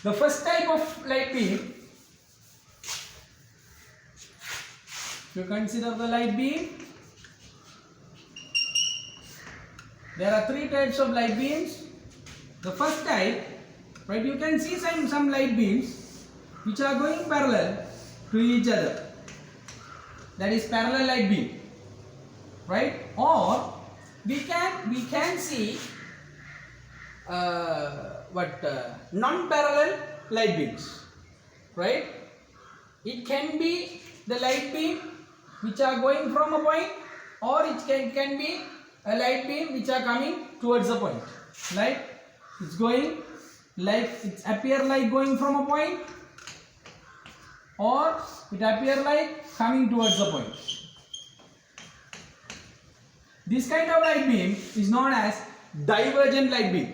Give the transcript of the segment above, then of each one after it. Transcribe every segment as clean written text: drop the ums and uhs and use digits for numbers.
The first type of light beam, you consider the light beam. There are three types of light beams. The first type, right, you can see some light beams which are going parallel to each other. That is parallel light beam, right? Or we can see non-parallel light beams, right? It can be the light beam which are going from a point, or it can be a light beam which are coming towards a point. Like it's going, like it appear like going from a point, or it appear like coming towards a point. This kind of light beam is known as divergent light beam,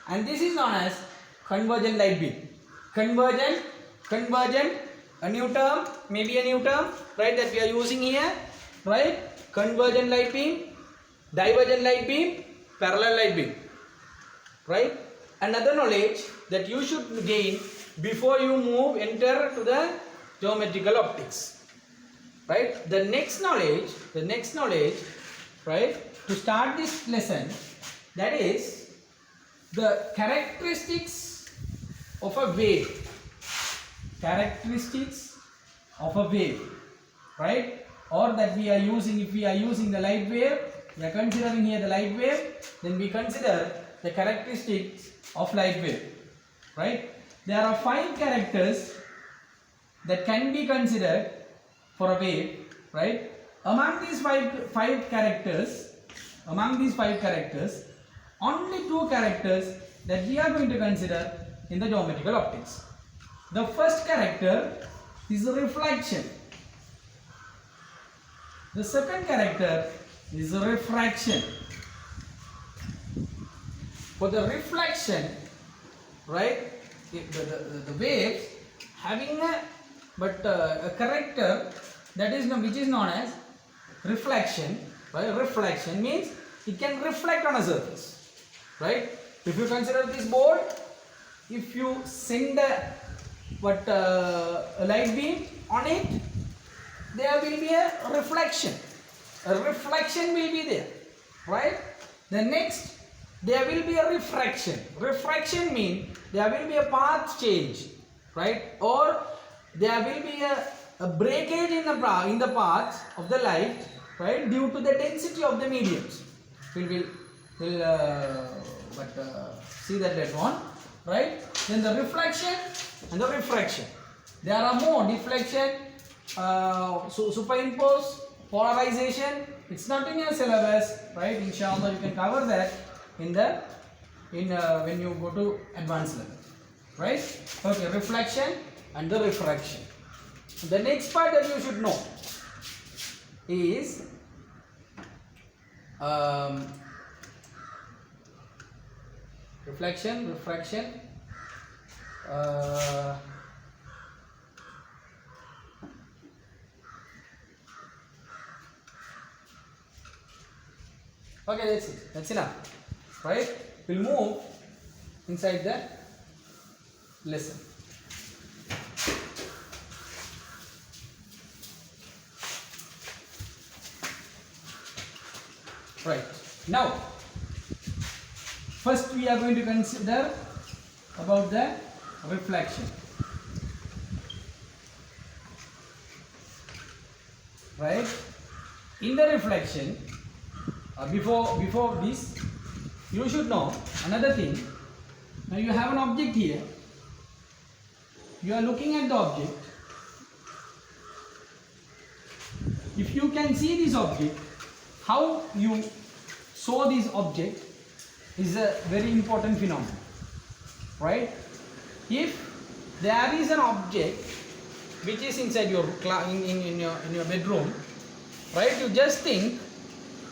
and this is known as convergent light beam. Convergent, a new term, maybe a new term, right, that we are using here, right? Convergent light beam, divergent light beam, parallel light beam, right? Another knowledge that you should gain before you enter to the geometrical optics, right? The next knowledge, right, to start this lesson, that is the characteristics of a wave. Characteristics of a wave, right? Or that we are using, if we are using the light wave, we are considering here the light wave, then we consider the characteristics of light wave, right? There are 5 characters that can be considered for a wave, right? Among these five characters, only 2 characters that we are going to consider in the geometrical optics. The first character is the reflection. The second character is the refraction. For the reflection, right, the waves having a character that is which is known as reflection, right? Reflection means it can reflect on a surface, right? If you consider this board, if you send a light beam on it, there will be a reflection. A reflection will be there, right? The next, there will be a refraction. Refraction means there will be a path change, right? Or there will be a breakage in the path of the light, right? Due to the density of the mediums. We'll see that later on, right? Then the reflection and the refraction. There are more: deflection, superimpose, polarization. It's not in your syllabus, right? Inshallah, you can cover that when you go to advanced level, right? Okay, reflection and the refraction. The next part that you should know is reflection, refraction. Okay, that's it. That's enough, right? We'll move inside the lesson. Right. Now, first we are going to consider about the reflection. Right? In the reflection, before this, you should know another thing. Now you have an object here. You are looking at the object. If you can see this object, how you saw this object is a very important phenomenon, right? If there is an object which is inside your in your bedroom, right? You just think,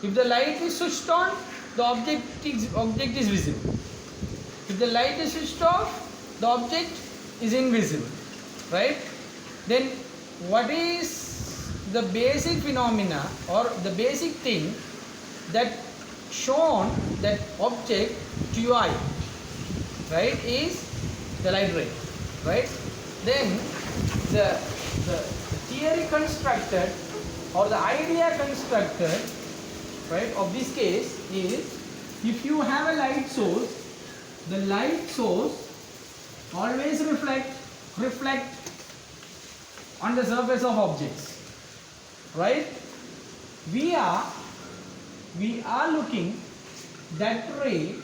if the light is switched on, the object is visible. If the light is switched off, the object is invisible, right? Then what is the basic phenomena or the basic thing that shown that object to your eye, right, is the light ray, right? Then the theory constructed or the idea constructed, right, of this case is, if you have a light source, the light source always reflect on the surface of objects, right? We are looking that ray,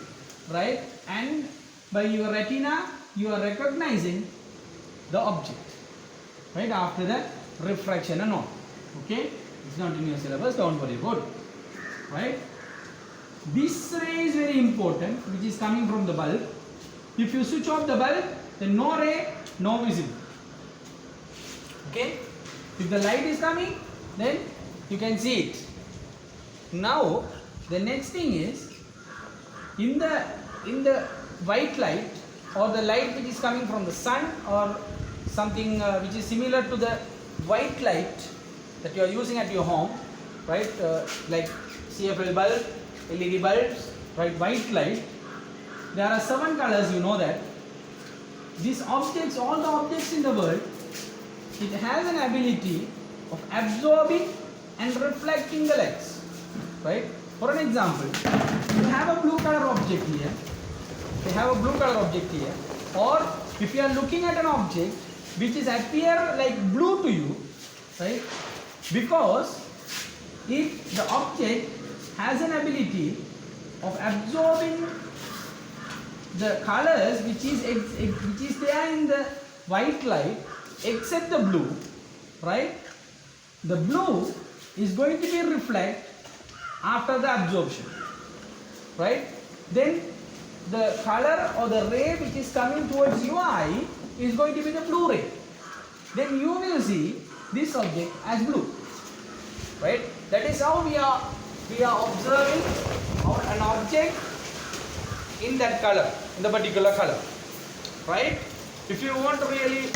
right, and by your retina you are recognizing the object, right, after that refraction and all. Okay, it's not in your syllabus, don't worry about it, right? This ray is very important, which is coming from the bulb. If you switch off the bulb, then no ray, no visible. Okay, if the light is coming, then you can see it. Now the next thing is, in the white light or the light which is coming from the sun or something which is similar to the white light that you are using at your home, right, like CFL bulb, LED bulbs, right, white light, there are 7 colors, you know that. These objects, all the objects in the world, it has an ability of absorbing and reflecting the lights, right? For an example, you have a blue color object here, or if you are looking at an object which is appear like blue to you, right, because the object has an ability of absorbing the colors which is there in the white light except the blue, right? The blue is going to be reflect after the absorption, right? Then the color or the ray which is coming towards your eye is going to be the blue ray. Then you will see this object as blue, right? That is how we are observing an object in that color, in the particular color, right? If you want to really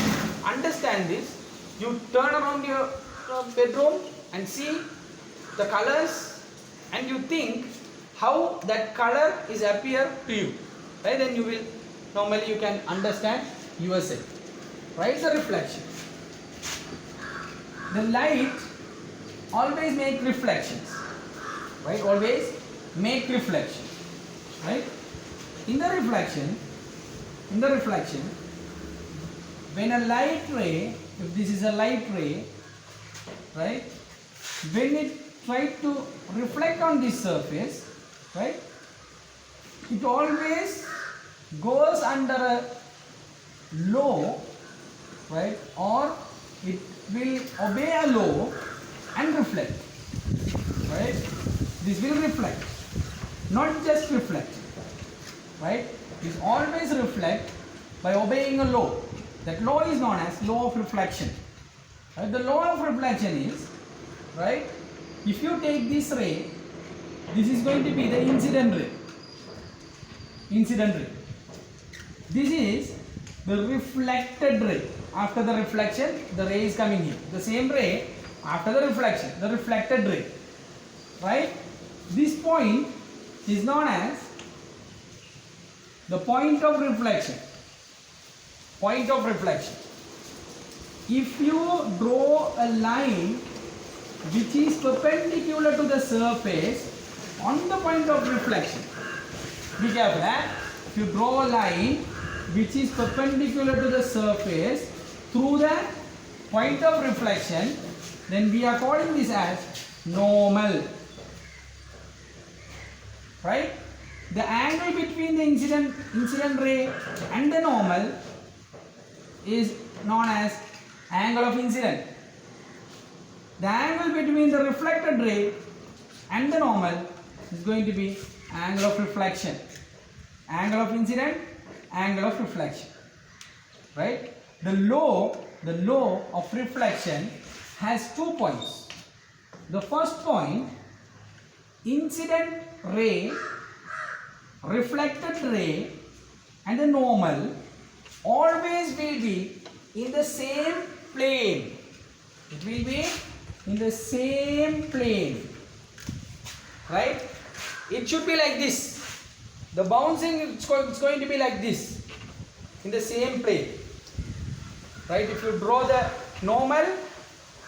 understand this, you turn around your bedroom and see the colors and you think how that color is appear to you, right? Then you will normally you can understand yourself, right? The reflection, the light always make reflections, right? Always make reflection, right? In the reflection, when a light ray, if this is a light ray, right, when it tries to reflect on this surface, right, it always goes under a law, right, or it will obey a law and reflect, right? This will reflect, not just reflect, right? It always reflect by obeying a law. That law is known as law of reflection. Right? The law of reflection is, right, if you take this ray, this is going to be the incident ray. This is the reflected ray. After the reflection, the ray is coming here. The same ray, after the reflection, the reflected ray, right? This point is known as the point of reflection. Point of reflection. If you draw a line which is perpendicular to the surface on the point of reflection, be careful, if you draw a line which is perpendicular to the surface through the point of reflection, then we are calling this as normal, right? The angle between the incident ray and the normal is known as angle of incident. The angle between the reflected ray and the normal is going to be angle of reflection. Angle of incident, angle of reflection, right? The law of reflection has 2 points. The first point, incident ray, reflected ray and the normal always will be in the same plane. It will be in the same plane, right? It should be like this. The bouncing, it's going to be like this. in the same plane. Right? If you draw the normal,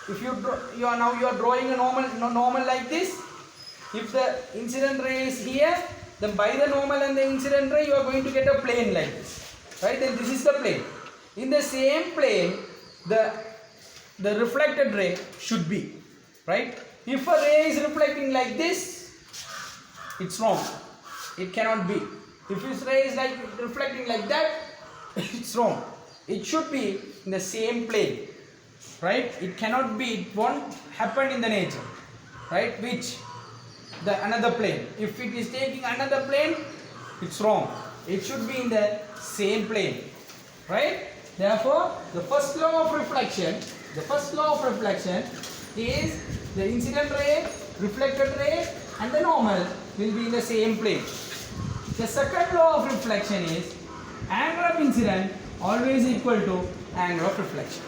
if you draw, you are drawing a normal like this. If the incident ray is here, then by the normal and the incident ray you are going to get a plane like this. Right? Then this is the plane. In the same plane, the reflected ray should be. Right? If a ray is reflecting like this, it's wrong. It cannot be. If this ray is like reflecting like that, it's wrong. It should be in the same plane. Right? It cannot be. It won't happen in the nature. Right? Which? The another plane. If it is taking another plane, it's wrong. It should be in the same plane. Right? Therefore, the first law of reflection is the incident ray, reflected ray and the normal will be in the same plane. The second law of reflection is angle of incident always equal to angle of reflection.